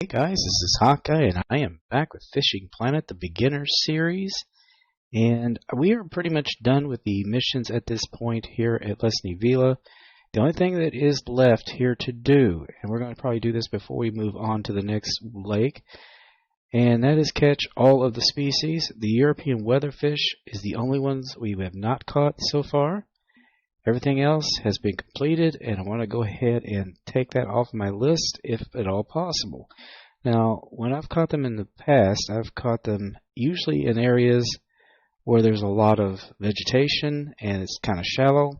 Hey guys, this is Hawkeye, and I am back with Fishing Planet, the Beginner Series. And we are pretty much done with the missions at this point here at Lesney Vila. The only thing that is left here to do, and we're going to probably do this before we move on to the next lake, and that is catch all of the species. The European weatherfish is the only ones we have not caught so far. Everything else has been completed, and I want to go ahead and take that off my list if at all possible. Now, when I've caught them in the past, I've caught them usually in areas where there's a lot of vegetation and it's kind of shallow.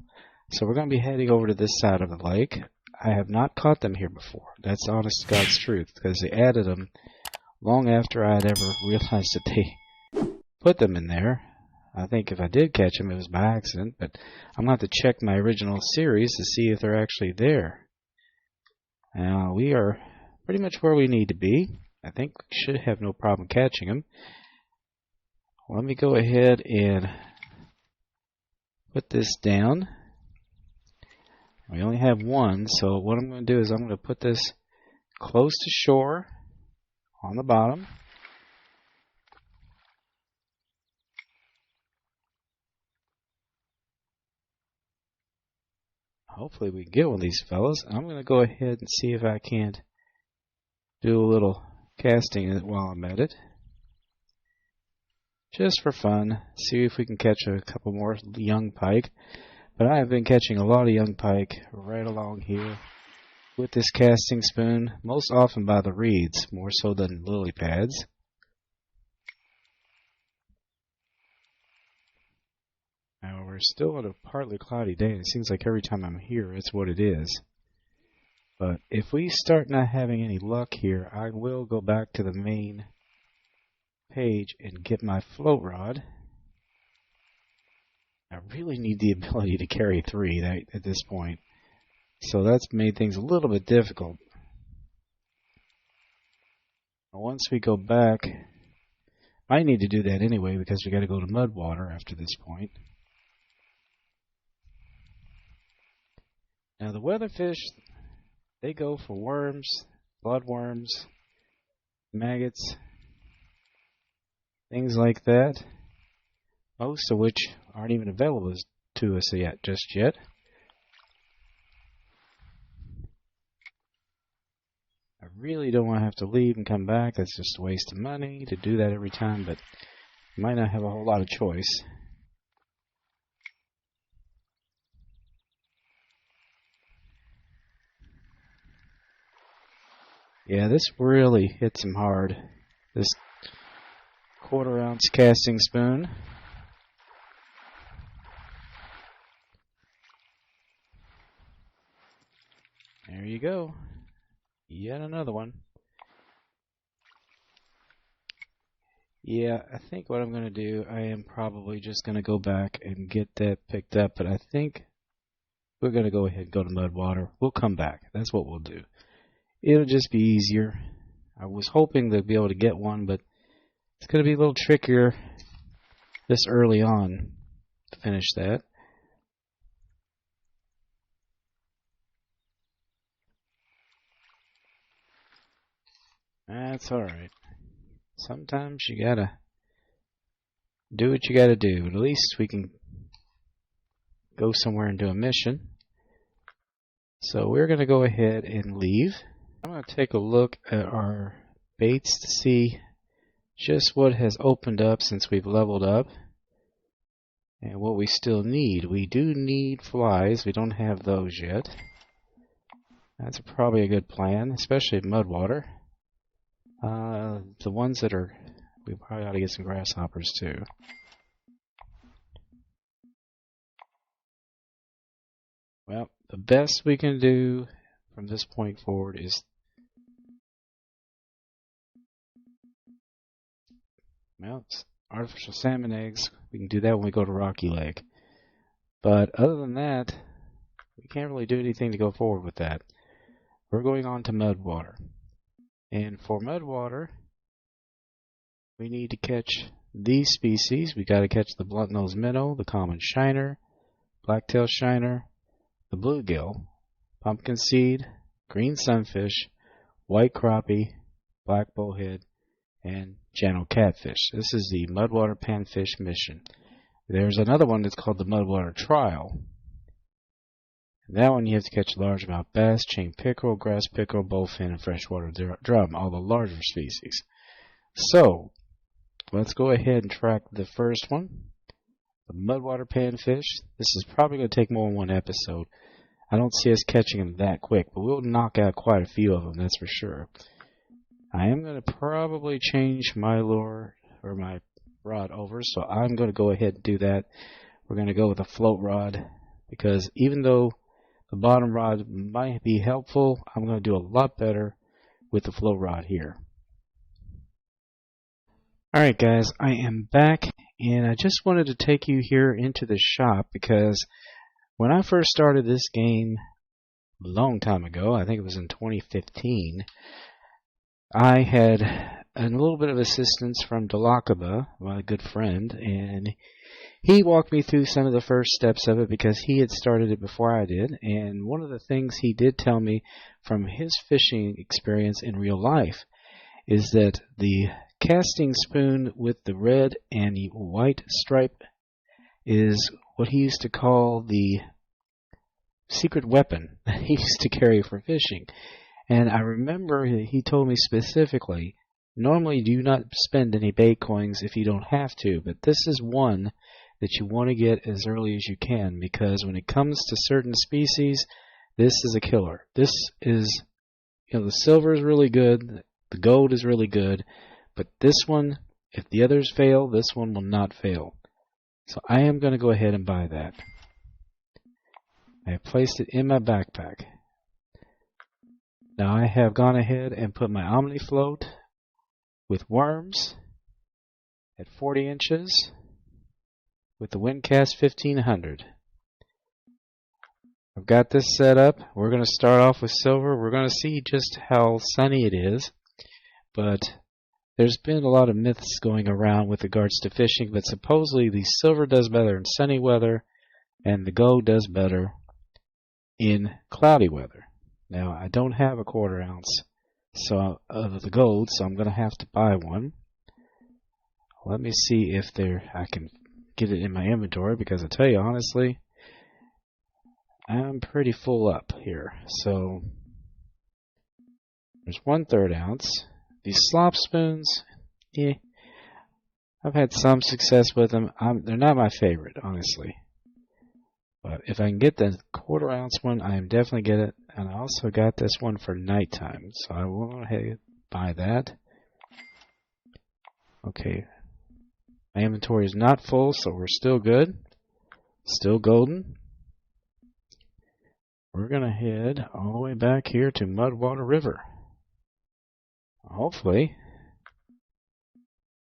So we're going to be heading over to this side of the lake. I have not caught them here before. That's honest to God's truth, because they added them long after I had ever realized that they put them in there. I think if I did catch them, it was by accident, but I'm going to have to check my original series to see if they're actually there. Now, we are pretty much where we need to be. I think we should have no problem catching them. Let me go ahead and put this down. We only have one, so what I'm going to do is I'm going to put this close to shore on the bottom. Hopefully we can get one of these fellas. I'm going to go ahead and see if I can't do a little casting while I'm at it. Just for fun. See if we can catch a couple more young pike. But I have been catching a lot of young pike right along here with this casting spoon. Most often by the reeds, more so than lily pads. Now, we're still on a partly cloudy day, and it seems like every time I'm here, it's what it is. But if we start not having any luck here, I will go back to the main page and get my float rod. I really need the ability to carry 3 at this point, so that's made things a little bit difficult. Once we go back, I need to do that anyway because we got to go to Mudwater after this point. Now the weatherfish, they go for worms, bloodworms, maggots, things like that, most of which aren't even available to us just yet. I really don't want to have to leave and come back. That's just a waste of money to do that every time, but you might not have a whole lot of choice. Yeah, this really hits him hard. This 1/4 ounce casting spoon. There you go. Yet another one. Yeah, I think what I'm going to do, I am probably just going to go back and get that picked up, but I think we're going to go ahead and go to Mudwater. We'll come back. That's what we'll do. It'll just be easier. I was hoping to be able to get one, but it's going to be a little trickier this early on to finish that. That's alright. Sometimes you gotta do what you gotta do. At least we can go somewhere and do a mission. So we're gonna go ahead and leave. I'm gonna take a look at our baits to see just what has opened up since we've leveled up and what we still need. We do need flies. We don't have those yet. That's probably a good plan, especially Mudwater. The ones that are, we probably ought to get some grasshoppers too. Well, the best we can do from this point forward is, well, artificial salmon eggs. We can do that when we go to Rocky Lake. But other than that, we can't really do anything to go forward with that. We're going on to Mudwater. And for Mudwater, we need to catch these species. We got to catch the Bluntnose Minnow, the common shiner, Blacktail Shiner, the Bluegill, Pumpkinseed, green Sunfish, white Crappie, black Bullhead, and gentle Catfish. This is the Mudwater Panfish mission. There's another one that's called the Mudwater Trial. That one you have to catch largemouth bass, chain pickerel, grass pickerel, bowfin, and freshwater drum, all the larger species. So, let's go ahead and track the first one, the Mudwater Panfish. This is probably going to take more than one episode. I don't see us catching them that quick, but we'll knock out quite a few of them, that's for sure. I am going to probably change my lure, or my rod over, so I'm going to go ahead and do that. We're going to go with a float rod, because even though the bottom rod might be helpful, I'm going to do a lot better with the float rod here. Alright guys, I am back, and I just wanted to take you here into the shop, because when I first started this game a long time ago, I think it was in 2015, I had a little bit of assistance from Delakaba, my good friend, and he walked me through some of the first steps of it because he had started it before I did. And one of the things he did tell me from his fishing experience in real life is that the casting spoon with the red and the white stripe is what he used to call the secret weapon that he used to carry for fishing. And I remember he told me specifically, normally do not spend any bait coins if you don't have to, but this is one that you want to get as early as you can, because when it comes to certain species, this is a killer. This is, the silver is really good, the gold is really good, but this one, if the others fail, this one will not fail. So I am going to go ahead and buy that. I have placed it in my backpack. Now I have gone ahead and put my Omni float with worms at 40 inches with the Windcast 1500. I've got this set up. We're going to start off with silver. We're going to see just how sunny it is, but there's been a lot of myths going around with regards to fishing, but supposedly the silver does better in sunny weather and the gold does better in cloudy weather. Now I don't have a 1/4 ounce of the gold, so I'm going to have to buy one. Let me see if I can get it in my inventory, because I tell you honestly, I'm pretty full up here. So there's 1/3 ounce. These slop spoons, I've had some success with them. They're not my favorite, honestly. But if I can get the 1/4 ounce one, I am definitely get it. And I also got this one for nighttime, so I will go ahead and buy that. Okay, my inventory is not full, so we're still good. Still golden. We're going to head all the way back here to Mudwater River. Hopefully,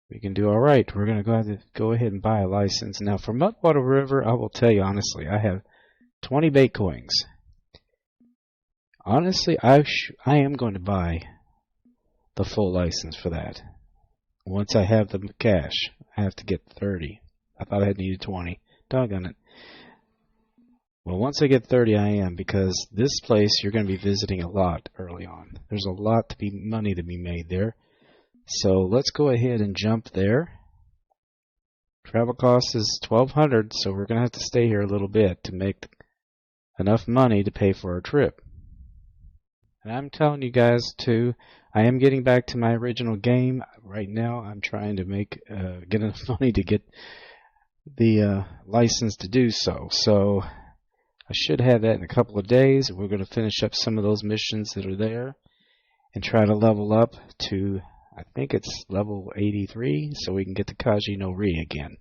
we can do all right. We're going to go ahead and buy a license. Now, for Mudwater River, I will tell you honestly, I have 20 bait coins. Honestly, I am going to buy the full license for that. Once I have the cash, I have to get 30. I thought I needed 20. Doggone it. Well, once I get 30, I am, because this place you're going to be visiting a lot early on. There's a lot money to be made there. So let's go ahead and jump there. Travel cost is $1,200, so we're going to have to stay here a little bit to make enough money to pay for our trip. And I'm telling you guys too, I am getting back to my original game. Right now I'm trying to get enough money to get the license to do so. So I should have that in a couple of days. We're going to finish up some of those missions that are there and try to level up to, I think it's level 83, so we can get the Kaji no Ri again.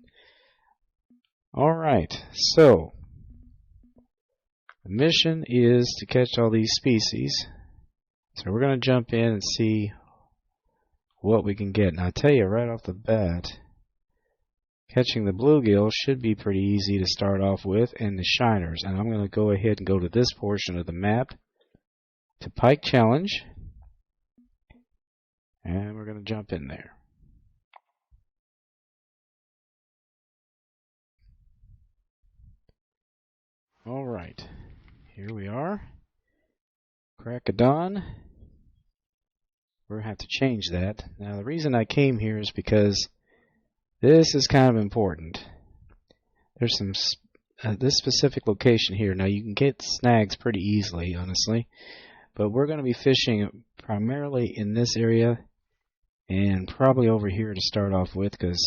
Alright, so the mission is to catch all these species. So we're going to jump in and see what we can get. And I tell you right off the bat, catching the bluegill should be pretty easy to start off with, and the shiners. And I'm going to go ahead and go to this portion of the map to Pike Challenge. And we're going to jump in there. Alright, here we are. Crack of dawn. We're going to have to change that. Now the reason I came here is because this is kind of important. There's some this specific location here. Now you can get snags pretty easily, honestly, but we're going to be fishing primarily in this area and probably over here to start off with, because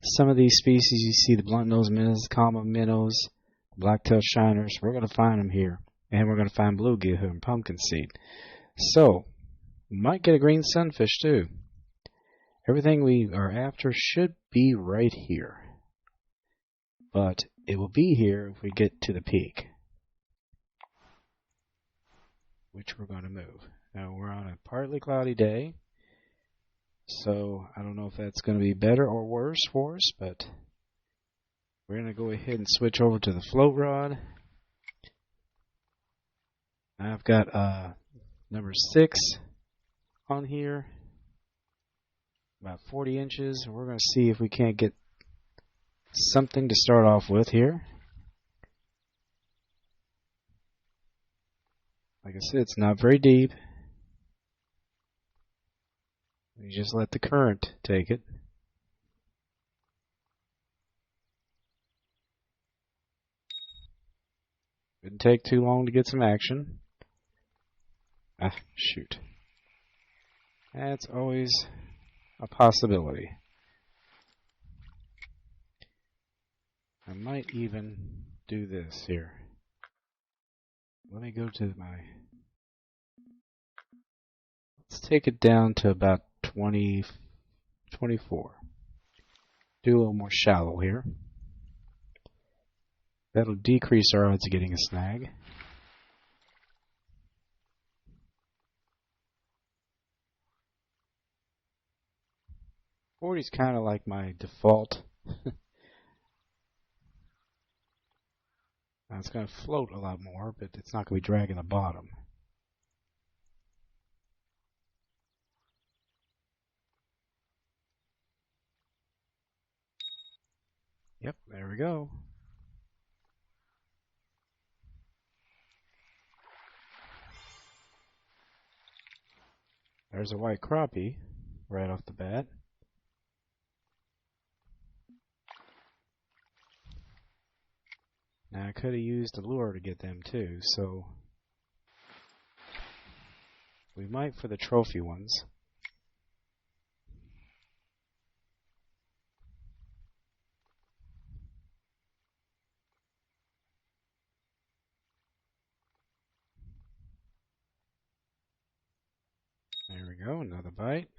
some of these species, you see the Bluntnose Minnows, common minnows, Blacktail Shiners, we're going to find them here, and we're going to find Bluegill and Pumpkinseed. So we might get a green sunfish too. Everything we are after should be right here, but it will be here if we get to the peak, which we're going to move. Now we're on a partly cloudy day, so I don't know if that's going to be better or worse for us, but we're going to go ahead and switch over to the float rod. I've got number 6 on here, about 40 inches. We're going to see if we can't get something to start off with here. Like I said, it's not very deep. We just let the current take it. Didn't take too long to get some action. Ah, shoot. That's always a possibility. I might even do this here. Let me go to my... Let's take it down to about 24. Do a little more shallow here. That'll decrease our odds of getting a snag. Forty's kind of like my default. Now it's going to float a lot more, but it's not going to be dragging the bottom. Yep, there we go. There's a white crappie right off the bat. Now I could have used a lure to get them too, so we might for the trophy ones. There we go, another bite.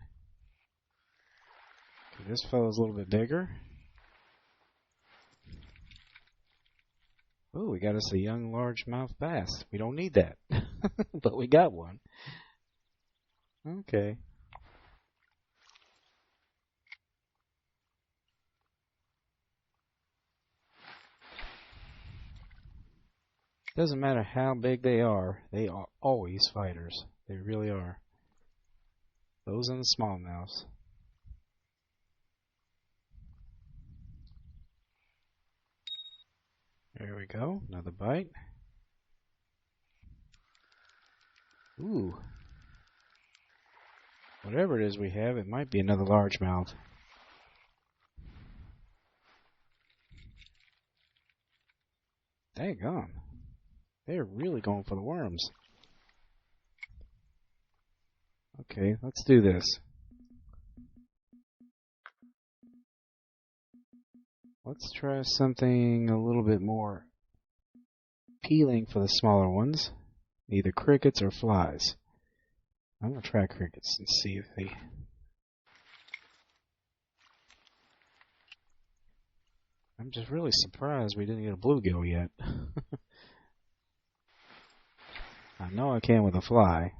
Okay, this fellow's a little bit bigger. Ooh, we got us a young largemouth bass. We don't need that, but we got one. Okay. Doesn't matter how big they are always fighters. They really are. Those and the smallmouths. There we go, another bite. Ooh. Whatever it is we have, it might be another largemouth. Daggone. They're really going for the worms. Okay, let's do this. Let's try something a little bit more peeling for the smaller ones, either crickets or flies. I'm going to try crickets and see if they... I'm just really surprised we didn't get a bluegill yet. I know I can with a fly.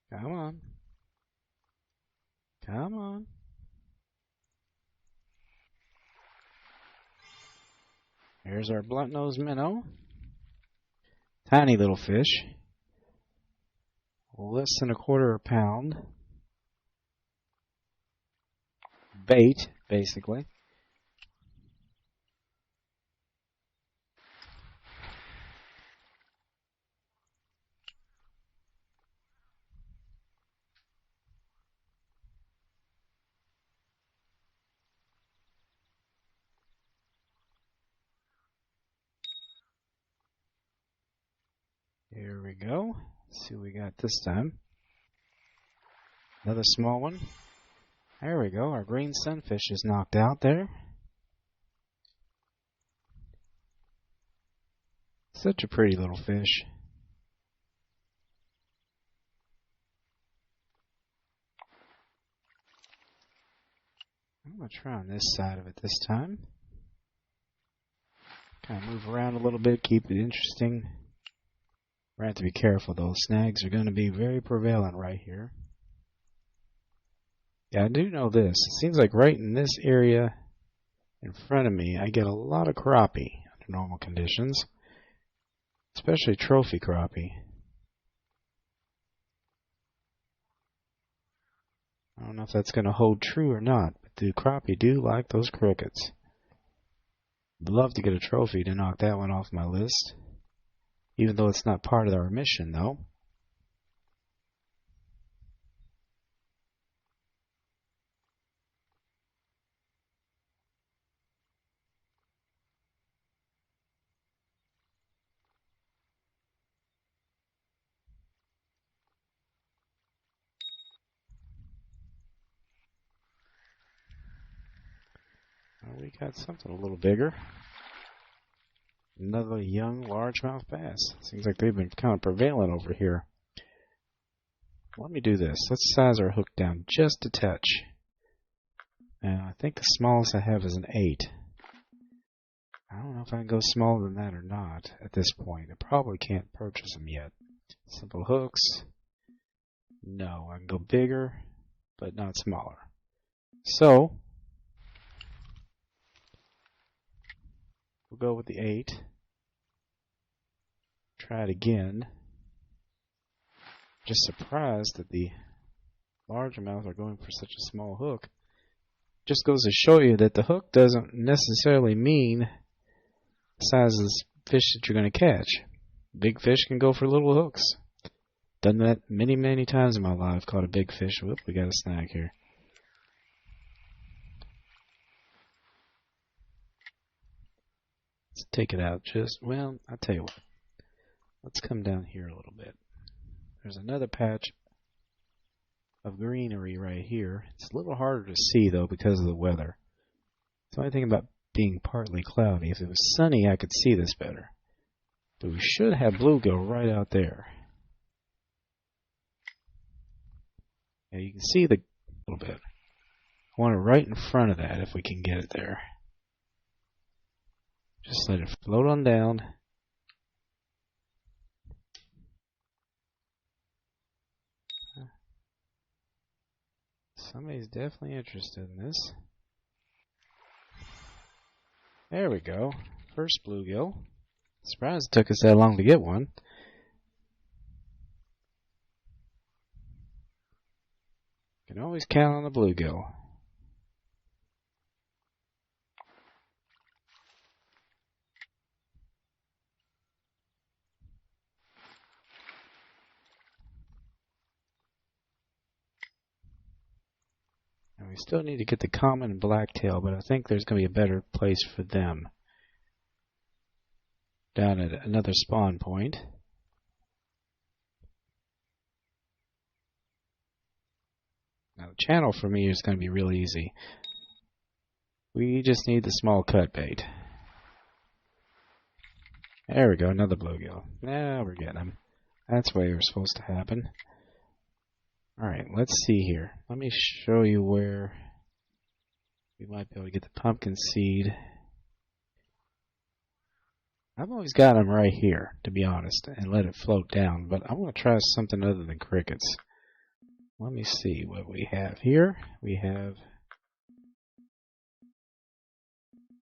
Come on. Come on. Here's our Bluntnose Minnow. Tiny little fish. Less than a quarter a pound. Bait, basically. Here we go. Let's see what we got this time. Another small one. There we go. Our green sunfish is knocked out there. Such a pretty little fish. I'm going to try on this side of it this time. Kind of move around a little bit, keep it interesting. We're going to have to be careful though. Snags are going to be very prevalent right here. Yeah, I do know this. It seems like right in this area in front of me, I get a lot of crappie under normal conditions. Especially trophy crappie. I don't know if that's going to hold true or not, but the crappie do like those crickets. I'd love to get a trophy to knock that one off my list. Even though it's not part of our mission, though. Well, we got something a little bigger. Another young largemouth bass. Seems like they've been kind of prevalent over here. Let me do this. Let's size our hook down just a touch. And I think the smallest I have is an 8. I don't know if I can go smaller than that or not at this point. I probably can't purchase them yet. Simple hooks. No, I can go bigger, but not smaller. So, we'll go with the 8. Try it again. Just surprised that the largemouth are going for such a small hook. Just goes to show you that the hook doesn't necessarily mean the size of the fish that you're going to catch. Big fish can go for little hooks. Done that many, many times in my life. Caught a big fish. Whoop, we got a snag here. Let's take it out just, well, I'll tell you what. Let's come down here a little bit. There's another patch of greenery right here. It's a little harder to see, though, because of the weather. So I think about being partly cloudy. If it was sunny, I could see this better. But we should have bluegill right out there. Yeah, you can see the a little bit. I want it right in front of that if we can get it there. Just let it float on down. Somebody's definitely interested in this. There we go. First bluegill. Surprised it took us that long to get one. Can always count on the bluegill. still need to get the common and blacktail, but I think there's going to be a better place for them down at another spawn point. Now the channel for me is going to be real easy. We just need the small cut bait. There we go, another bluegill. Now we're getting them. That's the way it was supposed to happen. Alright, let's see here. Let me show you where we might be able to get the pumpkinseed. I've always got them right here, to be honest, and let it float down, but I want to try something other than crickets. Let me see what we have here. We have,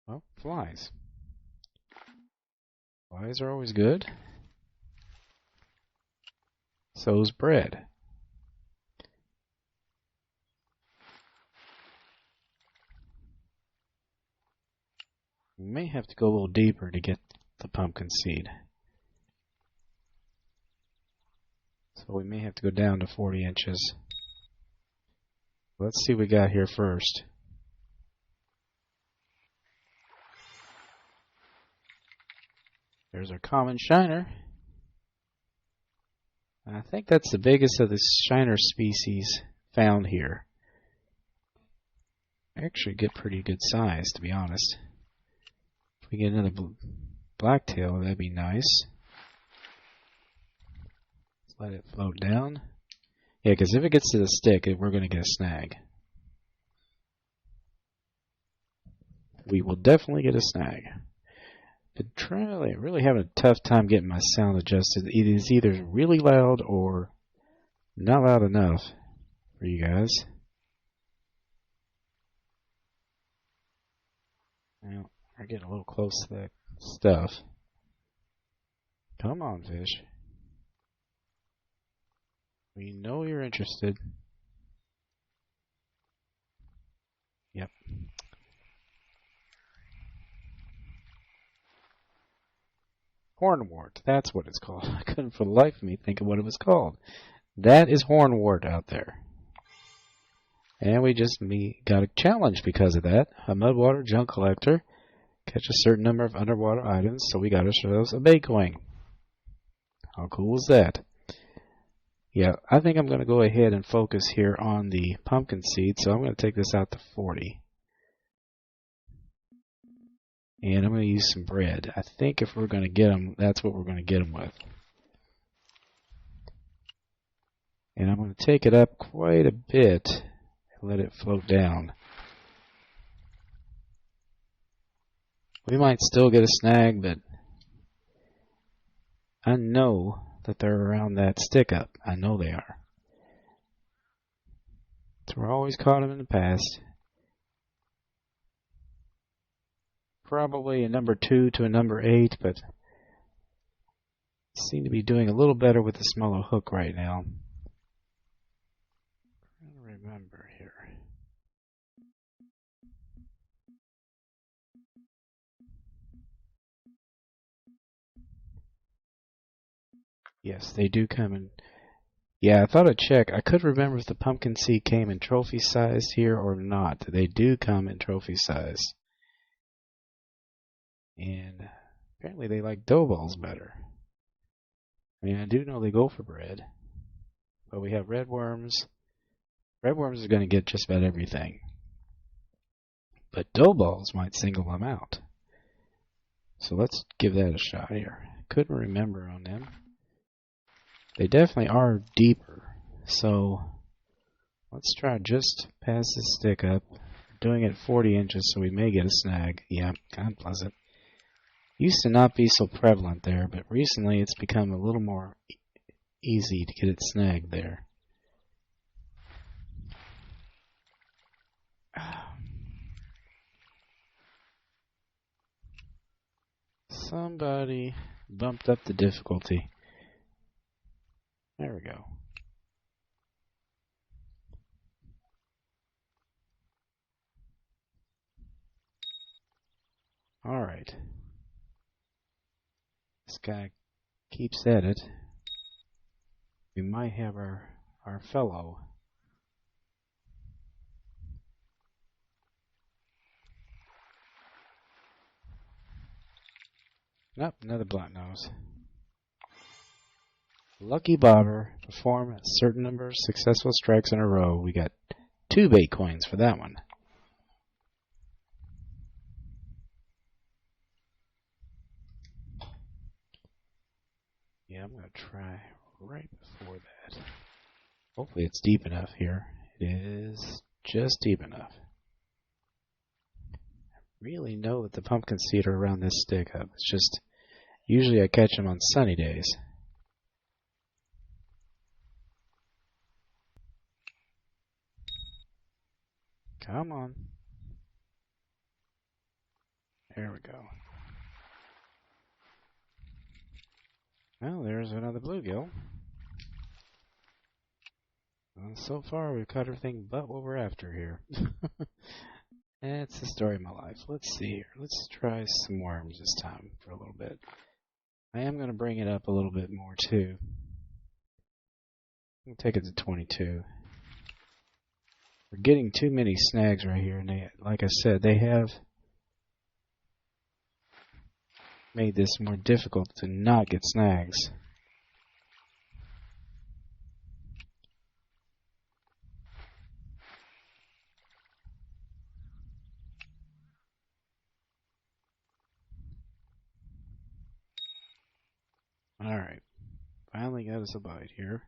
well, flies. Flies are always good. So's bread. We may have to go a little deeper to get the pumpkinseed. So we may have to go down to 40 inches. Let's see what we got here first. There's our common shiner. I think that's the biggest of the shiner species found here. Actually get pretty good size, to be honest. If we get another blacktail, that'd be nice. Let's let it float down. Yeah, because if it gets to the stick, we're going to get a snag. We will definitely get a snag. Been really having a tough time getting my sound adjusted. It is either really loud or not loud enough for you guys. Now, we're getting a little close to that stuff. Come on, fish. We know you're interested. Yep. Hornwort, that's what it's called. I couldn't for the life of me think of what it was called. That is hornwort out there. And we just got a challenge because of that. A Mudwater junk collector. Catch a certain number of underwater items, so we got ourselves a bait wing. How cool is that? Yeah, I think I'm going to go ahead and focus here on the pumpkinseed, so I'm going to take this out to 40. And I'm going to use some bread. I think if we're going to get them, that's what we're going to get them with. And I'm going to take it up quite a bit and let it float down. We might still get a snag, but I know that they're around that stick up. I know they are. So we're always caught them in the past. Probably a number 2 to a number 8, but seem to be doing a little better with the smaller hook right now. I'm trying to remember here. Yes, they do come in. Yeah, I thought I'd check. I could remember if the pumpkinseed came in trophy size here or not. They do come in trophy size. And apparently they like dough balls better. I mean, I do know they go for bread. But we have red worms. Red worms are going to get just about everything. But dough balls might single them out. So let's give that a shot here. Couldn't remember on them. They definitely are deeper. So let's try just pass this stick up. Doing it 40 inches, so we may get a snag. Yeah, kind of pleasant. Used to not be so prevalent there, but recently it's become a little more easy to get it snagged there. Somebody bumped up the difficulty. There we go. Alright. This guy keeps at it. We might have our fellow. Nope, another bluntnose. Lucky bobber. Perform a certain number of successful strikes in a row. We got 2 bait coins for that one. Yeah, I'm going to try right before that. Hopefully it's deep enough here. It is just deep enough. I really know that the pumpkinseed are around this stick up. It's just, usually I catch them on sunny days. Come on. There we go. Well, there's another bluegill. Well, so far, we've caught everything but what we're after here. That's the story of my life. Let's see here. Let's try some worms this time for a little bit. I am going to bring it up a little bit more, too. I'll take it to 22. We're getting too many snags right here, and they, like I said, they have made this more difficult to not get snags. Alright, finally got us a bite here.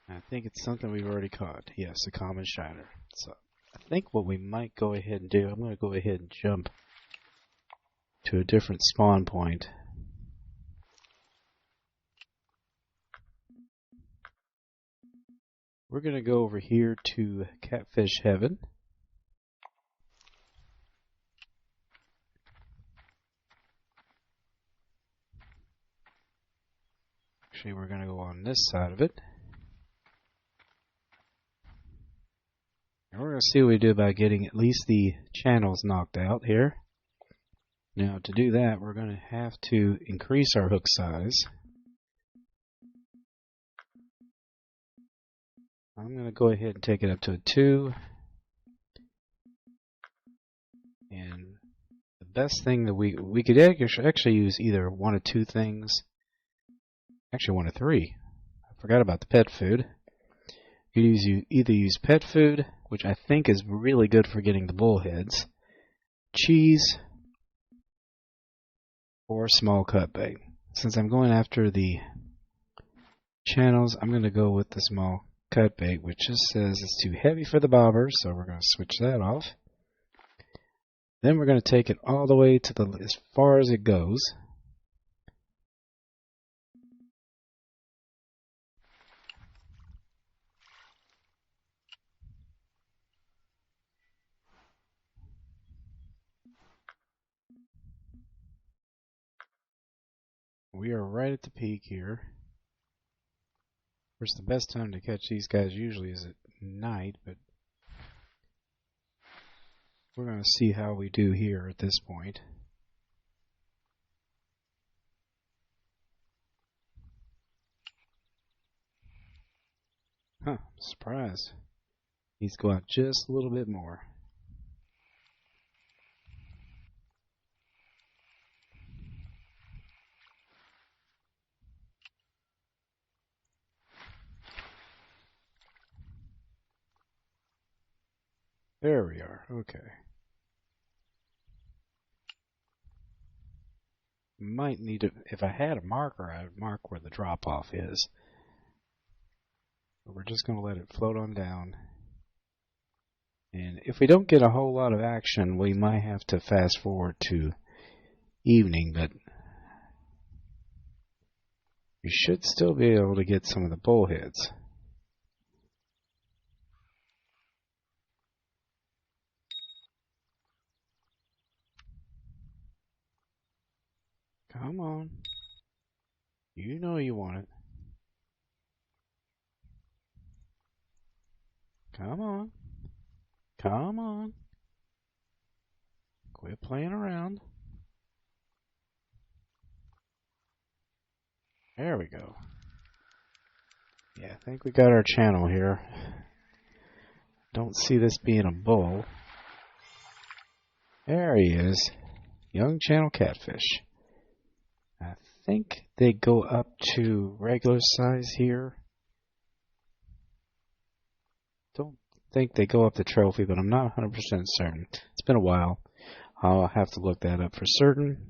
I think it's something we've already caught. Yes, a common shiner. So I think what we might go ahead and do, I'm going to go ahead and jump to a different spawn point. We're going to go over here to Catfish Heaven. Actually, we're going to go on this side of it. And we're going to see what we do about getting at least the channels knocked out here. Now, to do that, we're going to have to increase our hook size. I'm going to go ahead and take it up to a 2. And the best thing that we could actually use either one of 2 things. Actually, one of 3. I forgot about the pet food. You could either use pet food, which I think is really good for getting the bullheads, cheese, or small cut bait. Since I'm going after the channels, I'm going to go with the small cut bait, which just says it's too heavy for the bobber, so we're going to switch that off. Then we're going to take it all the way to as far as it goes. We are right at the peak here. Of course, the best time to catch these guys usually is at night, but we're going to see how we do here at this point. Huh, surprise. Needs to go out just a little bit more. There we are. Okay. Might need to, if I had a marker, I would mark where the drop off is. But we're just going to let it float on down. And if we don't get a whole lot of action, we might have to fast forward to evening, but we should still be able to get some of the bullheads. Come on. You know you want it. Come on. Come on. Quit playing around. There we go. Yeah, I think we got our channel here. Don't see this being a bull. There he is. Young channel catfish. I think they go up to regular size here. Don't think they go up to trophy, but I'm not 100% certain. It's been a while. I'll have to look that up for certain.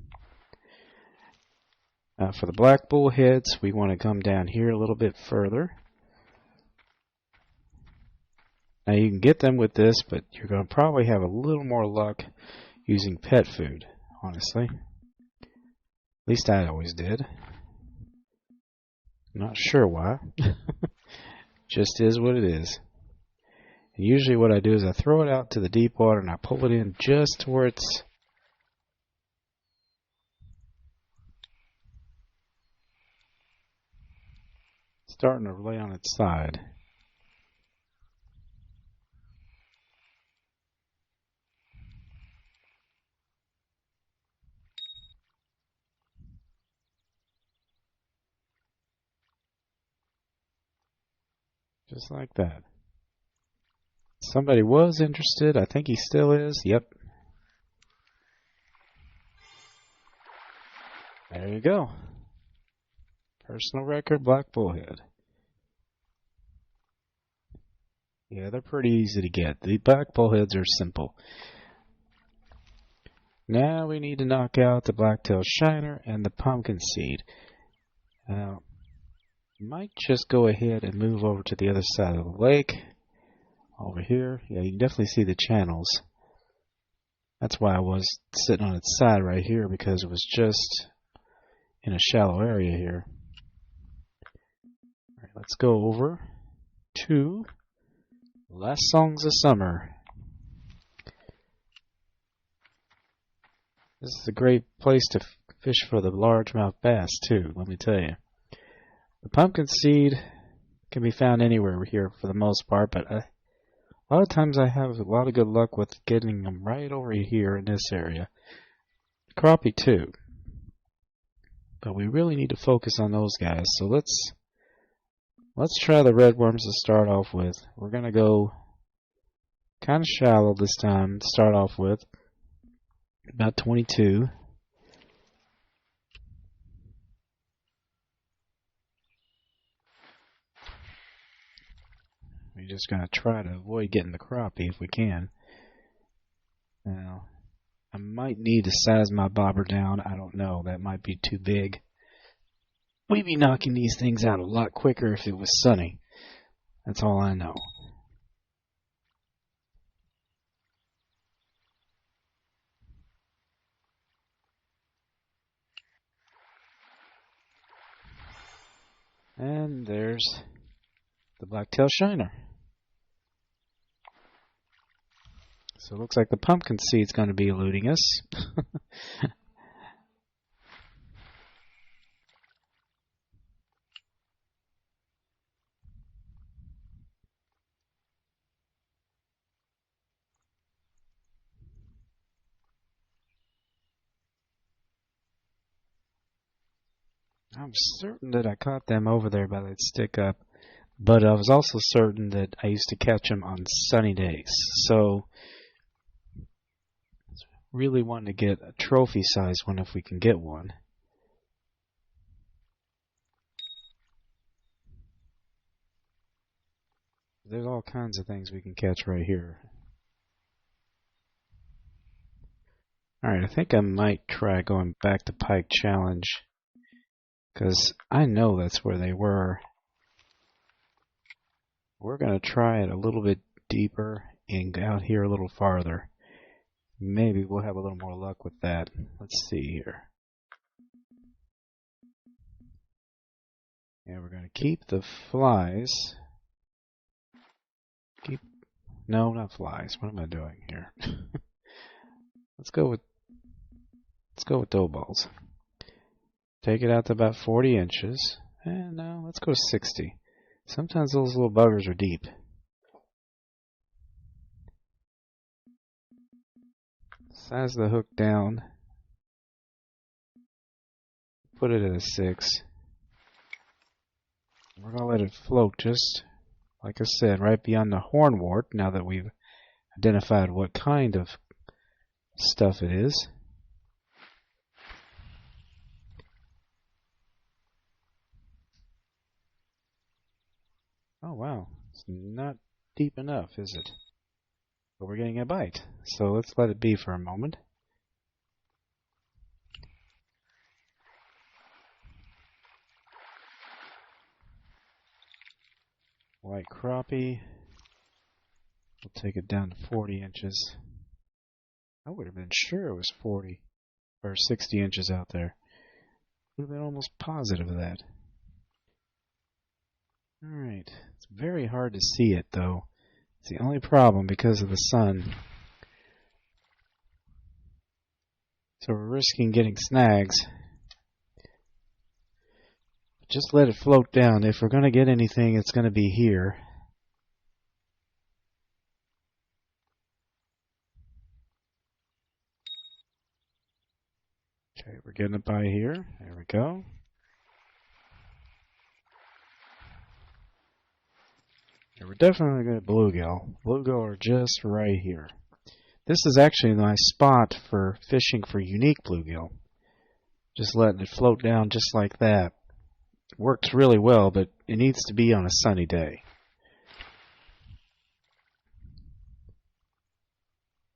For the black bullheads, we want to come down here a little bit further. Now you can get them with this, but you're going to probably have a little more luck using pet food, honestly. At least I always did. Not sure why. Just is what it is. And usually what I do is I throw it out to the deep water and I pull it in just to where it's starting to lay on its side. Just like that. Somebody was interested. I think he still is. Yep. There you go. Personal record, black bullhead. Yeah, they're pretty easy to get. The black bullheads are simple. Now we need to knock out the Blacktail Shiner and the Pumpkinseed. Now, might just go ahead and move over to the other side of the lake. Over here. Yeah, you can definitely see the channels. That's why I was sitting on its side right here, because it was just in a shallow area here. Alright, let's go over to Last Songs of Summer. This is a great place to fish for the largemouth bass too, let me tell you. The Pumpkinseed can be found anywhere here for the most part, but a lot of times I have a lot of good luck with getting them right over here in this area. Crappie too. But we really need to focus on those guys. So let's try the red worms to start off with. We're going to go kind of shallow this time to start off with. About 22. We're just going to try to avoid getting the crappie if we can. Now, I might need to size my bobber down. I don't know. That might be too big. We'd be knocking these things out a lot quicker if it was sunny. That's all I know. And there's the Blacktail Shiner. So it looks like the Pumpkinseed's going to be eluding us. I'm certain that I caught them over there by that stick up, but I was also certain that I used to catch them on sunny days. So really wanting to get a trophy size one if we can get one. There's all kinds of things we can catch right here. Alright, I think I might try going back to Pike Challenge, because I know that's where they were. We're going to try it a little bit deeper and out here a little farther. Maybe we'll have a little more luck with that. Let's see here. And we're going to keep the flies. No, not flies. What am I doing here? Let's go with dough balls. Take it out to about 40 inches. And no, let's go 60. Sometimes those little buggers are deep. Size the hook down. Put it at a 6. We're going to let it float just, like I said, right beyond the hornwort, now that we've identified what kind of stuff it is. Oh wow, it's not deep enough, is it? But we're getting a bite, so let's let it be for a moment. White crappie. We'll take it down to 40 inches. I would have been sure it was 40 or 60 inches out there. Would have been almost positive of that. Alright, it's very hard to see it though. It's the only problem because of the sun. So we're risking getting snags. Just let it float down. If we're going to get anything, it's going to be here. Okay, we're getting it by here. There we go. Yeah, we're definitely going to bluegill. Bluegill are just right here. This is actually a nice spot for fishing for unique bluegill. Just letting it float down just like that. Works really well, but it needs to be on a sunny day.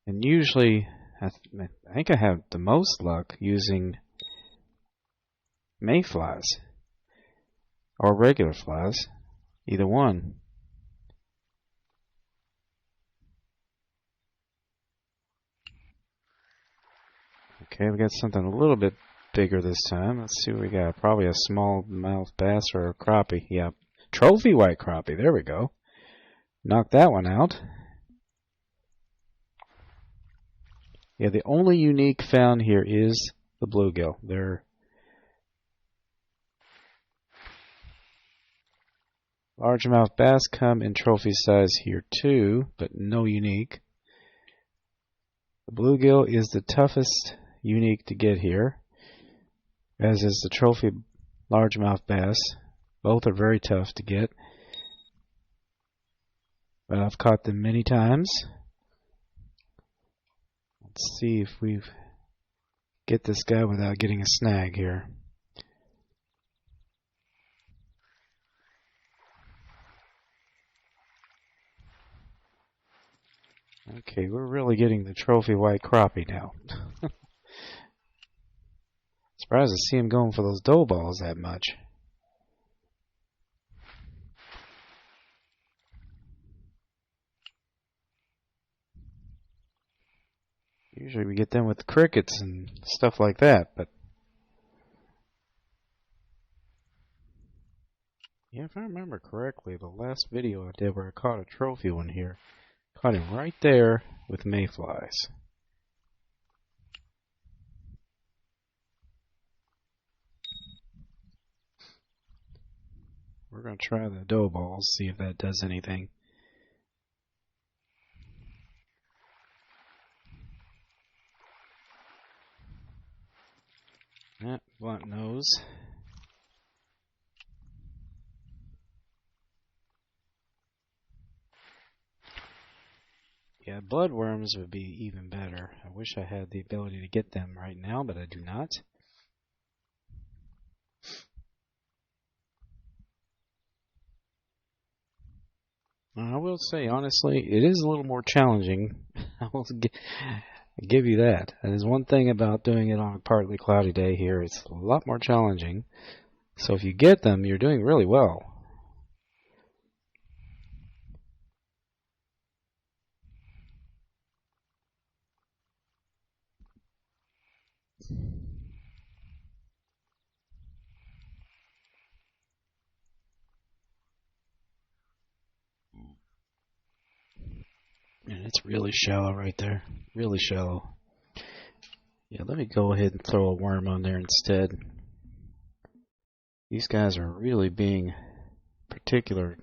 And usually, I think I have the most luck using mayflies or regular flies, either one. Okay, we got something a little bit bigger this time. Let's see what we got. Probably a smallmouth bass or a crappie. Yeah, trophy white crappie. There we go. Knock that one out. Yeah, the only unique found here is the bluegill. They're largemouth bass come in trophy size here too, but no unique. The bluegill is the toughest unique to get here, as is the trophy largemouth bass. Both are very tough to get, but I've caught them many times. Let's see if we get this guy without getting a snag here. Okay, we're really getting the trophy white crappie now. Surprised to see him going for those dough balls that much. Usually we get them with crickets and stuff like that, but yeah, if I remember correctly, the last video I did where I caught a trophy one here, caught him right there with mayflies. We're going to try the dough balls, see if that does anything. Bluntnose. Yeah, bloodworms would be even better. I wish I had the ability to get them right now, but I do not. I will say, honestly, it is a little more challenging. I will give you that. That is one thing about doing it on a partly cloudy day here. It's a lot more challenging. So if you get them, you're doing really well. And it's really shallow right there. Really shallow. Yeah, let me go ahead and throw a worm on there instead. These guys are really being particular.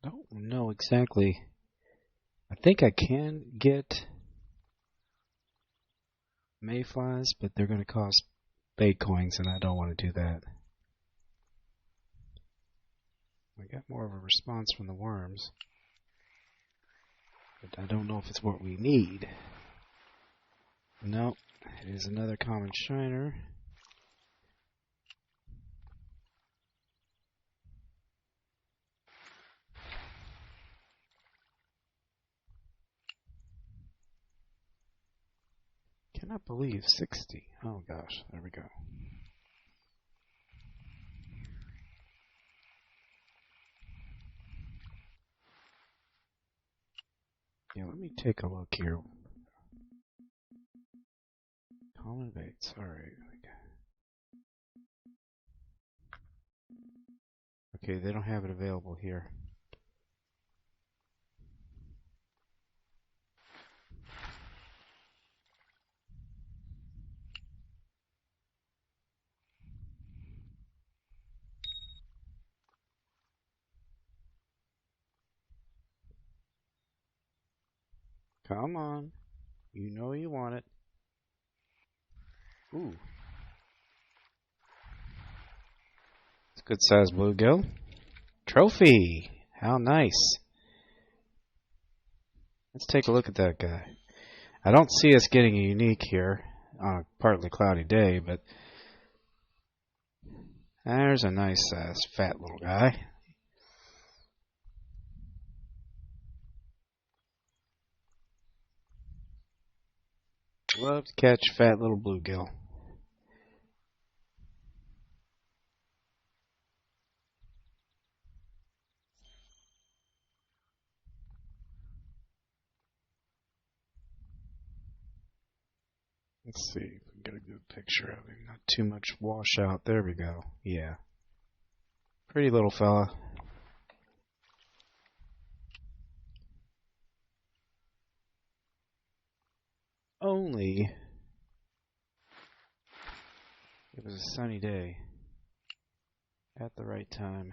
I don't know exactly. I think I can get mayflies, but they're going to cost bait coins, and I don't want to do that. I got more of a response from the worms, but I don't know if it's what we need. No, it is another common shiner. Cannot believe 60. Oh gosh, there we go. Yeah, let me take a look here. Common baits, alright. Okay, they don't have it available here. Come on. You know you want it. Ooh. It's a good sized bluegill. Trophy! How nice. Let's take a look at that guy. I don't see us getting a unique here on a partly cloudy day, but there's a nice sized fat little guy. Love to catch fat little bluegill. Let's see if we can get a good picture of him. Not too much washout. There we go. Yeah. Pretty little fella. Only it was a sunny day at the right time.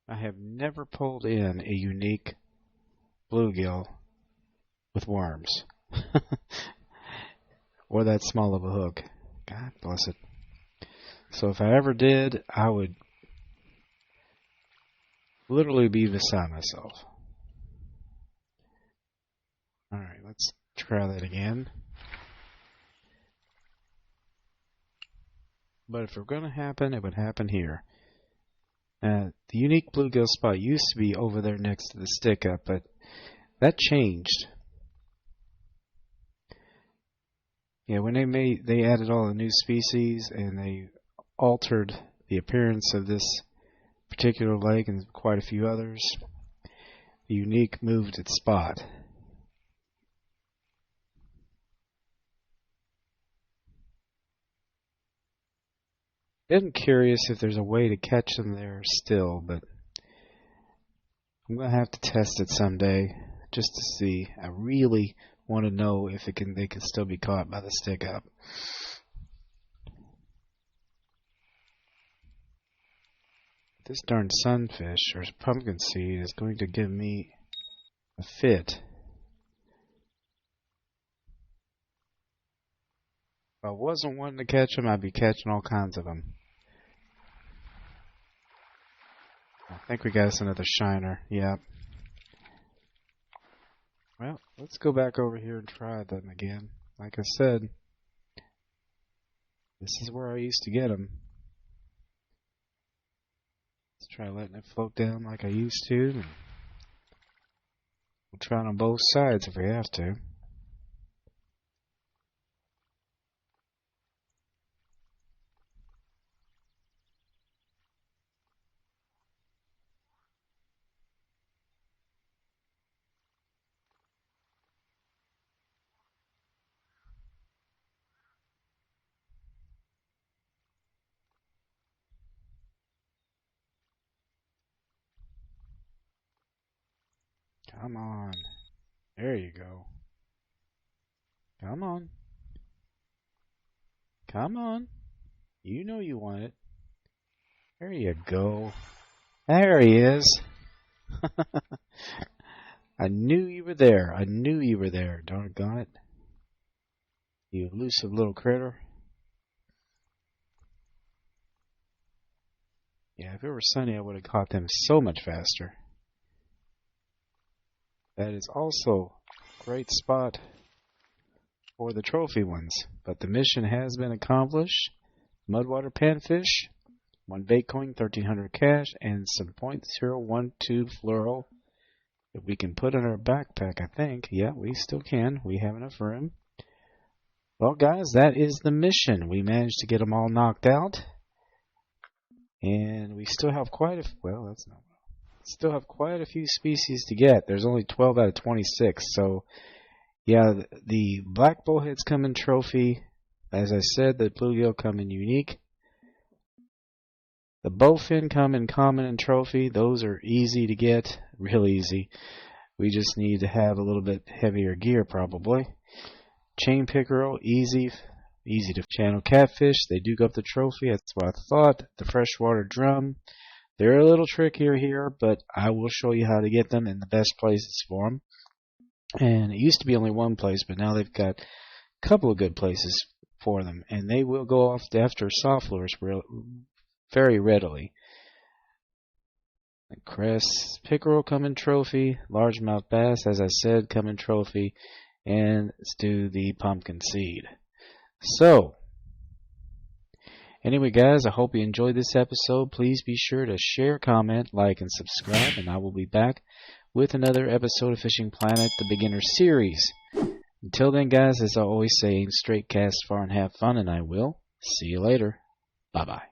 I have never pulled in a unique bluegill with worms. Or that small of a hook. God bless it. So if I ever did, I would literally be beside myself. Alright, let's try that again. But if it were going to happen, it would happen here. The unique bluegill spot used to be over there next to the stick up, but that changed. Yeah, when they added all the new species and they altered the appearance of this particular lake and quite a few others, the unique moved its spot. I'm curious if there's a way to catch them there still, but I'm going to have to test it someday just to see. I really want to know if they can still be caught by the stick up. This darn sunfish or pumpkinseed is going to give me a fit. If I wasn't wanting to catch them, I'd be catching all kinds of them. I think we got us another shiner. Yep. Well, let's go back over here and try them again. Like I said, this is where I used to get them. Let's try letting it float down like I used to. And we'll try it on both sides if we have to. Come on. There you go. Come on. Come on. You know you want it. There you go. There he is. I knew you were there. I knew you were there. Doggone it. You elusive little critter. Yeah, if it were sunny, I would have caught them so much faster. That is also a great spot for the trophy ones. But the mission has been accomplished. Mudwater Panfish, 1 bait coin, 1300 cash, and some .012 fluoro that we can put in our backpack, I think. Yeah, we still can. We have enough room. Well, guys, that is the mission. We managed to get them all knocked out. And we still have quite a few species to get. There's only 12 out of 26. So, yeah, the black bullheads come in trophy. As I said, the bluegill come in unique. The bowfin come in common and trophy. Those are easy to get, real easy. We just need to have a little bit heavier gear, probably. Chain pickerel, easy to channel. Catfish, they do go up the trophy. That's what I thought. The freshwater drum, they're a little trickier here, but I will show you how to get them in the best places for them. And it used to be only one place, but now they've got a couple of good places for them, and they will go off after soft lures very readily. The crest pickerel come in trophy. Largemouth bass, as I said, come in trophy. And let's do the Pumpkinseed. So, anyway, guys, I hope you enjoyed this episode. Please be sure to share, comment, like, and subscribe, and I will be back with another episode of Fishing Planet, the Beginner Series. Until then, guys, as I always say, aim straight, cast far, and have fun, and I will see you later. Bye-bye.